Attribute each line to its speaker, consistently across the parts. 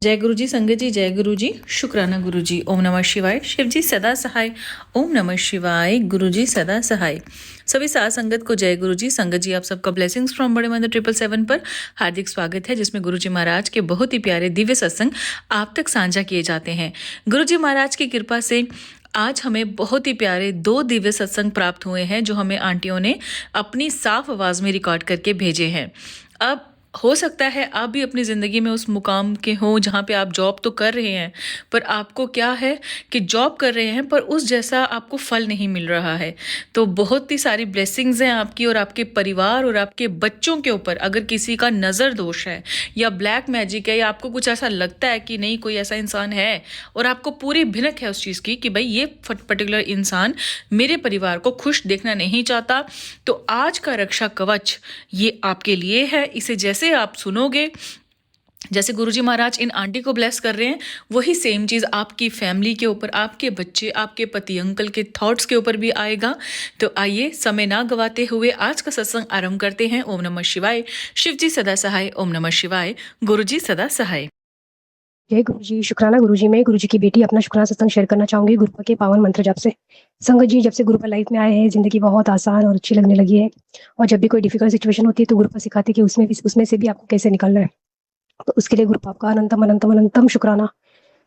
Speaker 1: जय गुरु जी संगत जी, जय गुरु जी, शुक्राना गुरु जी। ओम नमः शिवाय। शिव जी सदा सहाय। ओम नमः शिवाय। गुरु जी सदा सहाय। सभी साथ संगत को जय गुरु जी। संगत जी, आप सबका ब्लेसिंग्स फ्रॉम बड़े मंदिर 777 पर हार्दिक स्वागत है, जिसमें गुरु जी महाराज के बहुत ही प्यारे दिव्य सत्संग आप तक साझा किए जाते हैं। गुरु जी महाराज की कृपा से आज हमें बहुत ही प्यारे 2 दिव्य सत्संग प्राप्त हुए हैं, जो हमें आंटियों ने अपनी साफ आवाज में रिकॉर्ड करके भेजे हैं। अब हो सकता है आप भी अपनी ज़िंदगी में उस मुकाम के हों जहाँ पे आप जॉब तो कर रहे हैं, पर आपको क्या है कि जॉब कर रहे हैं पर उस जैसा आपको फल नहीं मिल रहा है। तो बहुत ही सारी ब्लेसिंग्स हैं आपकी और आपके परिवार और आपके बच्चों के ऊपर। अगर किसी का नज़र दोष है या ब्लैक मैजिक है या आपको कुछ ऐसा लगता है कि नहीं कोई ऐसा इंसान है और आपको पूरी भिनक है उस चीज़ की कि भाई ये पर्टिकुलर इंसान मेरे परिवार को खुश देखना नहीं चाहता, तो आज का रक्षा कवच ये आपके लिए है। इसे जैसे आप सुनोगे, जैसे गुरुजी महाराज इन आंटी को ब्लेस कर रहे हैं, वही सेम चीज़ आपकी फैमिली के ऊपर, आपके बच्चे, आपके पति अंकल के थॉट्स के ऊपर भी आएगा। तो आइए समय ना गवाते हुए आज का सत्संग आरंभ करते हैं। ओम नमः शिवाय। शिव जी सदा सहाय। ओम नमः शिवाय। गुरु जी सदा सहाय।
Speaker 2: जय गुरु जी। शुक्राना गुरु जी। मैं गुरु जी की बेटी अपना शुक्राना सत्संग शेयर करना चाहूंगी गुरुपा के पावन मंत्र जाप से। संगत जी, जब से गुरुपा लाइफ में आए हैं जिंदगी बहुत आसान और अच्छी लगने लगी है। और जब भी कोई डिफिकल्ट सिचुएशन होती है तो गुरुपा सिखाती है कि उसमें से भी आपको कैसे निकलना है। तो उसके लिए गुरुपा आपका अनंतम अनंतम अनंतम शुक्राना।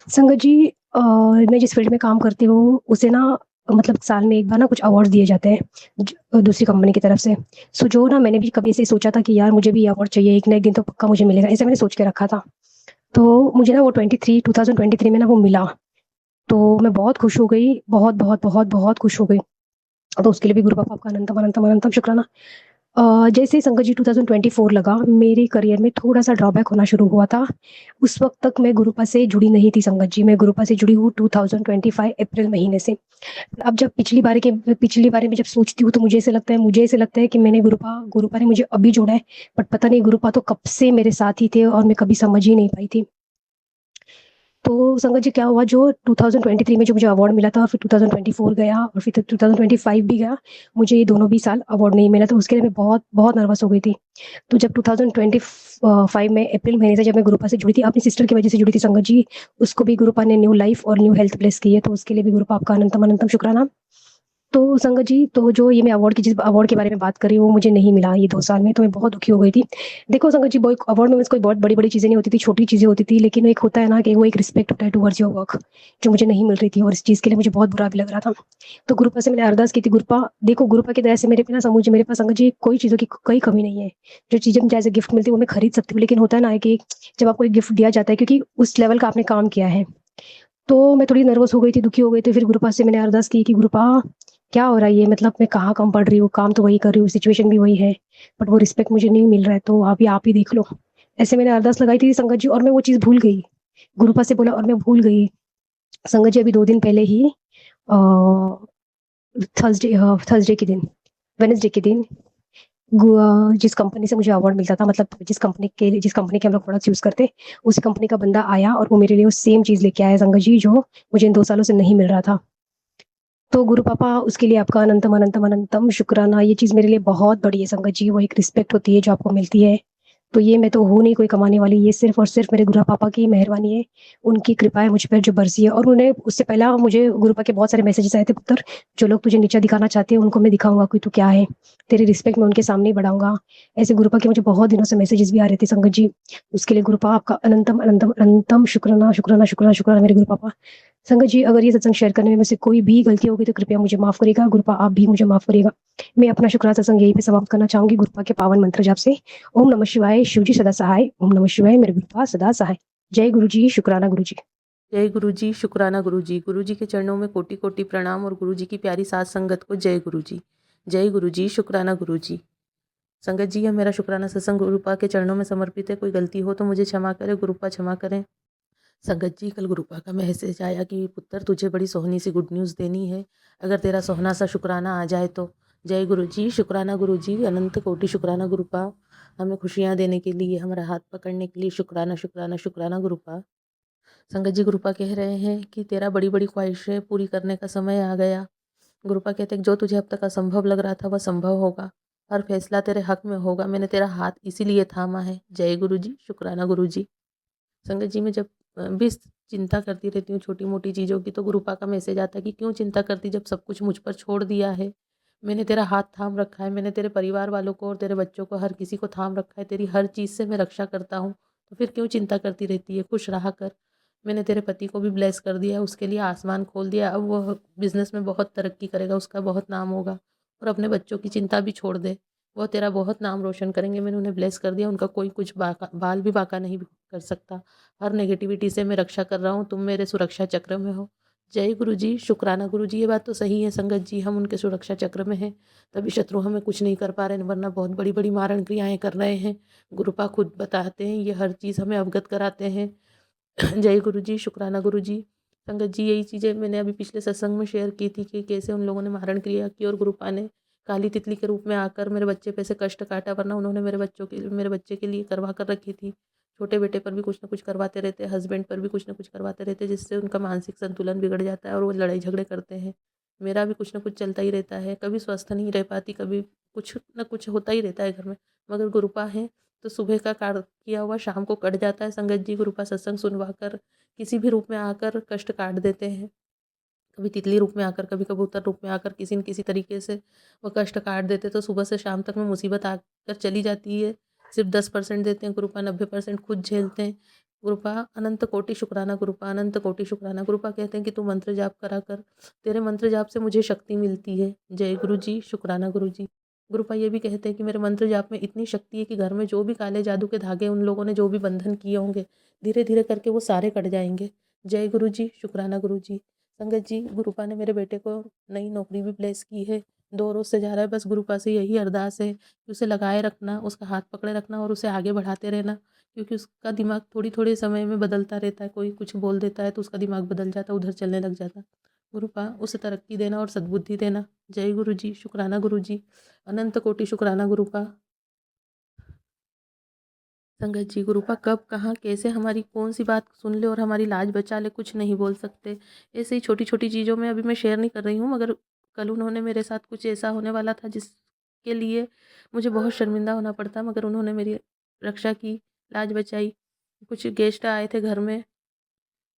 Speaker 2: संगत जी, मैं जिस फील्ड में काम करती हूँ उसे ना मतलब साल में एक बार ना कुछ अवार्ड दिए जाते हैं दूसरी कंपनी की तरफ से। सो जो ना मैंने भी कभी ऐसे सोचा था कि यार मुझे भी अवार्ड चाहिए, एक ना एक दिन तो पक्का मुझे मिलेगा, ऐसे मैंने सोच के रखा था। तो मुझे ना वो 2023 में ना वो मिला। तो मैं बहुत खुश हो गई, बहुत बहुत बहुत बहुत खुश हो गई। तो उसके लिए भी गुरु बाबा आपका अनंतम अनंतम अनंतम शुक्राना। जैसे ही संगत जी 2024 लगा, मेरे करियर में थोड़ा सा ड्रॉबैक होना शुरू हुआ था। उस वक्त तक मैं गुरुपा से जुड़ी नहीं थी संगत जी। मैं गुरुपा से जुड़ी हूँ 2025 अप्रैल महीने से। अब जब पिछली बारे में जब सोचती हूँ तो मुझे ऐसे लगता है कि मैंने गुरुपा ने मुझे अभी जोड़ा है। बट पता नहीं गुरुपा तो कब से मेरे साथ ही थे और मैं कभी समझ ही नहीं पाई थी। तो संगत जी क्या हुआ, जो 2023 में जो मुझे अवार्ड मिला था, फिर 2024 गया और फिर 2025 भी गया, मुझे ये दोनों भी साल अवार्ड नहीं मिला। तो उसके लिए मैं बहुत बहुत नर्वस हो गई थी। तो जब 2025 में अप्रैल महीने से जब मैं गुरुपा से जुड़ी थी, अपनी सिस्टर की वजह से जुड़ी थी संगत जी, उसको भी गुरुपा ने न्यू लाइफ और न्यू हेल्थ ब्लेस की है। तो उसके लिए भी गुरुपा आपका अनंतम अनंतम शुक्राना। तो संगत जी, तो जो ये मैं जिस अवार्ड के बारे में बात कर रही हूँ, वो मुझे नहीं मिला ये 2 साल में, तो मैं बहुत दुखी हो गई थी। देखो संगत जी, वो एक अवार्ड में कोई बहुत बड़ी-बड़ी चीज़ें नहीं होती थी, छोटी चीज़ें होती थी, लेकिन एक होता है ना कि वो एक रिस्पेक्ट होता है टुवर्ड्स योर वर्क, जो मुझे नहीं मिल रही थी और इस चीज़ के लिए मुझे बहुत बुरा भी लग रहा था। तो गुरुपा से मैंने अरदास की थी, गुरुपा देखो, गुरुपा की दया से मेरे पे ना मेरे पास संगत जी कोई चीज़ों की कोई कमी नहीं है। जो चीज़ें मुझे एज़ अ गिफ्ट मिलती है वो मैं खरीद सकती हूँ, लेकिन होता है ना कि जब आपको एक गिफ्ट दिया जाता है क्योंकि उस लेवल का आपने काम किया है, तो मैं थोड़ी नर्वस हो गई थी, दुखी हो गई थी। फिर गुरुपा से मैंने अरदास की कि गुरुपा क्या हो रहा है ये? मतलब मैं कहाँ कम पड़ रही हूँ, काम तो वही कर रही हूँ, सिचुएशन भी वही है, बट वो रिस्पेक्ट मुझे नहीं मिल रहा है, तो आप ही देख लो। ऐसे मैंने अरदास लगाई थी संगत जी और मैं वो चीज़ भूल गई। गुरुपा से बोला और मैं भूल गई। संगत जी अभी 2 दिन पहले ही अ, थर्सडे के दिन, वेडनेसडे के दिन जिस कंपनी से मुझे अवार्ड मिलता था, मतलब जिस कंपनी के हम लोग प्रोडक्ट्स यूज़ करते, उस कंपनी का बंदा आया और वो मेरे लिए वो सेम चीज़ लेके आया संगत जी, जो मुझे इन 2 सालों से नहीं मिल रहा था। तो गुरु पापा, उसके लिए आपका अनंतम अनंतम अनंतम शुक्राना। ये चीज़ मेरे लिए बहुत बड़ी है संगत जी, वो एक रिस्पेक्ट होती है जो आपको मिलती है। तो ये मैं तो हूँ नहीं कोई कमाने वाली, ये सिर्फ़ और सिर्फ़ मेरे गुरु पापा की मेहरबानी है, उनकी कृपा है मुझ पर जो बरसी है। और उन्हें उससे पहला मुझे गुरु पापा के बहुत सारे मैसेजेस आए थे, पुत्र जो लोग तुझे नीचा दिखाना चाहते हैं उनको मैं दिखाऊँगा कि तू क्या है, तेरी रिस्पेक्ट मैं उनके सामने ही बढ़ाऊँगा। ऐसे गुरु पापा के मुझे बहुत दिनों से मैसेजेस भी आ रहे थे संगत जी। उसके लिए गुरु पापा आपका अनंतम अनंतम अनंतम शुक्राना, शुक्राना, शुक्राना, शुक्राना मेरे गुरु पापा। संगत जी, अगर ये सत्संग शेयर करने में मुझसे कोई भी गलती होगी तो कृपया मुझे माफ़ करिएगा। गुरुपा आप भी मुझे माफ़ करिएगा। मैं अपना शुक्राना सत्संग यहीं पे समाप्त करना चाहूँगी गुरुपा के पावन मंत्र जाप से। ओम नमः शिवाय, शिव जी सदा सहाय। ओम नमः शिवाय, मेरे गुरुपा सदा सहाय। जय गुरु जी, शुक्राना गुरु जी।
Speaker 3: जय गुरु जी, शुक्राना गुरु जी। गुरु जी के चरणों में कोटि कोटि प्रणाम और गुरु जी की प्यारी साथ संगत को जय गुरु जी। जय गुरु जी, शुक्राना गुरु जी। संगत जी, यह मेरा शुक्राना सत्संग गुरुपा के चरणों में समर्पित है। कोई गलती हो तो मुझे क्षमा करें, गुरुपा क्षमा करें। संगत जी, कल गुरुपा का मैसेज आया कि पुत्र तुझे बड़ी सोहनी सी गुड न्यूज़ देनी है, अगर तेरा सोहना सा शुक्राना आ जाए तो। जय गुरु जी, शुक्राना गुरु जी, अनंत कोटि शुक्राना गुरुपा, हमें खुशियाँ देने के लिए, हमारा हाथ पकड़ने के लिए शुक्राना शुक्राना शुक्राना गुरुपा। संगत जी, गुरुपा कह रहे हैं कि तेरा बड़ी बड़ी ख्वाहिशें पूरी करने का समय आ गया। गुरुपा कहते हैं जो तुझे अब तक असंभव लग रहा था वह संभव होगा, हर फैसला तेरे हक में होगा, मैंने तेरा हाथ इसीलिए थामा है। जय गुरु जी, शुक्राना गुरु जी। संगत जी, मैं जब भी चिंता करती रहती हूँ छोटी मोटी चीज़ों की, तो गुरुपा का मैसेज आता है कि क्यों चिंता करती जब सब कुछ मुझ पर छोड़ दिया है। मैंने तेरा हाथ थाम रखा है, मैंने तेरे परिवार वालों को और तेरे बच्चों को हर किसी को थाम रखा है, तेरी हर चीज़ से मैं रक्षा करता हूँ, तो फिर क्यों चिंता करती रहती है, खुश रहा कर। मैंने तेरे पति को भी ब्लेस कर दिया है, उसके लिए आसमान खोल दिया, अब वो बिज़नेस में बहुत तरक्की करेगा, उसका बहुत नाम होगा। और अपने बच्चों की चिंता भी छोड़ दे, वो तेरा बहुत नाम रोशन करेंगे। मैंने उन्हें ब्लेस कर दिया, उनका कोई कुछ बाल भी बाका नहीं कर सकता। हर नेगेटिविटी से मैं रक्षा कर रहा हूँ, तुम मेरे सुरक्षा चक्र में हो। जय गुरु जी, शुक्राना गुरु जी। ये बात तो सही है संगत जी, हम उनके सुरक्षा चक्र में हैं, तभी शत्रु हमें कुछ नहीं कर पा रहे हैं, वरना बहुत बड़ी बड़ी मारण क्रियाएं कर रहे हैं। गुरुपा खुद बताते हैं, ये हर चीज़ हमें अवगत कराते हैं। जय गुरु जी, शुक्राना गुरु जी। संगत जी, यही चीज़ें मैंने अभी पिछले सत्संग में शेयर की थी कि कैसे उन लोगों ने मारण क्रिया की और गुरुपा ने काली तितली के रूप में आकर मेरे बच्चे पे से कष्ट काटा, वरना उन्होंने मेरे बच्चे के लिए करवा कर रखी थी। छोटे बेटे पर भी कुछ ना कुछ करवाते रहते हैं, हस्बैंड पर भी कुछ ना कुछ करवाते रहते हैं, जिससे उनका मानसिक संतुलन बिगड़ जाता है और वो लड़ाई झगड़े करते हैं। मेरा भी कुछ ना कुछ चलता ही रहता है, कभी स्वस्थ नहीं रह पाती, कभी कुछ ना कुछ होता ही रहता है घर में। मगर गुरुपा है तो सुबह का कार्य किया हुआ शाम को कट जाता है। संगत जी, गुरुपा सत्संग सुनवा कर किसी भी रूप में आकर कष्ट काट देते हैं। कभी तितली रूप में आकर, कभी कबूतर रूप में आकर किसी न किसी तरीके से वो कष्ट काट देते, तो सुबह से शाम तक में मुसीबत आकर चली जाती है। सिर्फ 10% देते हैं गुरुपा, 90% खुद झेलते हैं। गुरुपा अनंत कोटि शुक्राना, गुरुपा अनंत कोटि शुक्राना। गुरुपा कहते हैं कि तू मंत्र जाप करा कर, तेरे मंत्र जाप से मुझे शक्ति मिलती है। जय गुरु जी, शुक्राना गुरु जी। गुरुपा ये भी कहते हैं कि मेरे मंत्र जाप में इतनी शक्ति है कि घर में जो भी काले जादू के धागे उन लोगों ने जो भी बंधन किए होंगे, धीरे धीरे करके वो सारे कट जाएंगे। जय गुरु जी, शुक्राना गुरु जी। संगत जी, गुरुपा ने मेरे बेटे को नई नौकरी भी ब्लेस की है। 2 रोज़ से जा रहा है, बस गुरुपा से यही अरदास है कि उसे लगाए रखना, उसका हाथ पकड़े रखना और उसे आगे बढ़ाते रहना, क्योंकि उसका दिमाग थोड़ी-थोड़े समय में बदलता रहता है। कोई कुछ बोल देता है तो उसका दिमाग बदल जाता है, उधर चलने लग जाता है। गुरुपा उसे तरक्की देना और सद्बुद्धि देना। जय गुरु जी, शुक्राना गुरु जी। अनंत कोटि शुक्राना गुरुपा। संगत जी, गुरुपा कब कहाँ कैसे हमारी कौन सी बात सुन ले और हमारी लाज बचा ले, कुछ नहीं बोल सकते। ऐसे ही छोटी छोटी चीज़ों में अभी मैं शेयर नहीं कर रही हूँ, मगर कल उन्होंने मेरे साथ कुछ ऐसा होने वाला था जिसके लिए मुझे बहुत शर्मिंदा होना पड़ता, मगर उन्होंने मेरी रक्षा की, लाज बचाई। कुछ गेस्ट आए थे घर में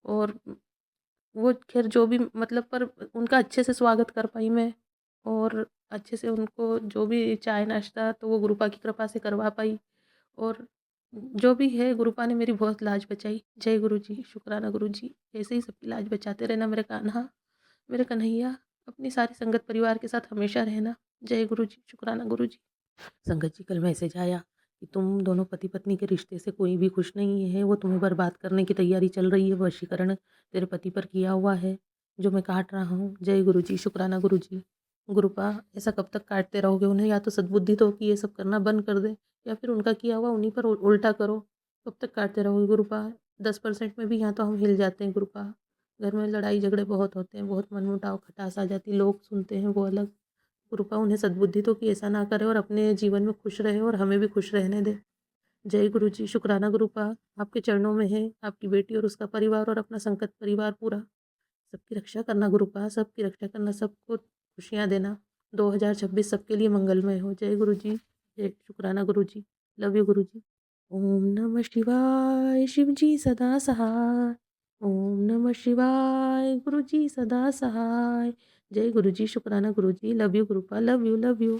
Speaker 3: और वो खैर जो भी मतलब, पर उनका अच्छे से स्वागत कर पाई मैं, और अच्छे से उनको जो भी चाय नाश्ता तो वो गुरुपा की कृपा से करवा पाई। और जो भी है, गुरुपा ने मेरी बहुत लाज बचाई। जय गुरु जी, शुक्राना गुरु जी। ऐसे ही सबकी लाज बचाते रहना मेरे कान्हा, मेरे कन्हैया। अपनी सारी संगत परिवार के साथ हमेशा रहना। जय गुरु जी, शुक्राना गुरु जी। संगत जी, कल मैसेज आया कि तुम दोनों पति पत्नी के रिश्ते से कोई भी खुश नहीं है, वो तुम्हें बर्बाद करने की तैयारी चल रही है, वशीकरण तेरे पति पर किया हुआ है, जो मैं काट रहा हूँ। जय गुरु जी, शुक्राना गुरु जी। गुरुपा, ऐसा कब तक काटते रहोगे उन्हें? या तो सद्बुद्धि दो कि ये सब करना बंद कर दे, या फिर उनका किया हुआ उन्हीं पर उल्टा करो। कब तक काटते रहोगे गुरुपा? 10% में भी यहाँ तो हम हिल जाते हैं गुरुपा। घर में लड़ाई झगड़े बहुत होते हैं, बहुत मनमुटाव खटास आ जाती, लोग सुनते हैं वो अलग। कृपा उन्हें सद्बुद्धि तो कि ऐसा ना करे और अपने जीवन में खुश रहे और हमें भी खुश रहने दे। जय गुरु जी, शुक्राना गुरुपा। आपके चरणों में है आपकी बेटी और उसका परिवार और अपना संकट परिवार पूरा। सबकी रक्षा करना गुरुपा, सबकी रक्षा करना, सबको खुशियाँ देना। 2026 सबके लिए मंगलमय हो। जय गुरु जी, जय शुक्राना गुरु जी। लव यू गुरु जी। ओम नमः शिवाय, शिव जी सदा सहाय। ओम नमः शिवाय, गुरु जी सदा सहाय। जय गुरु जी, शुक्राना गुरु जी। लव यू गुरुपा, लव यू लव यू।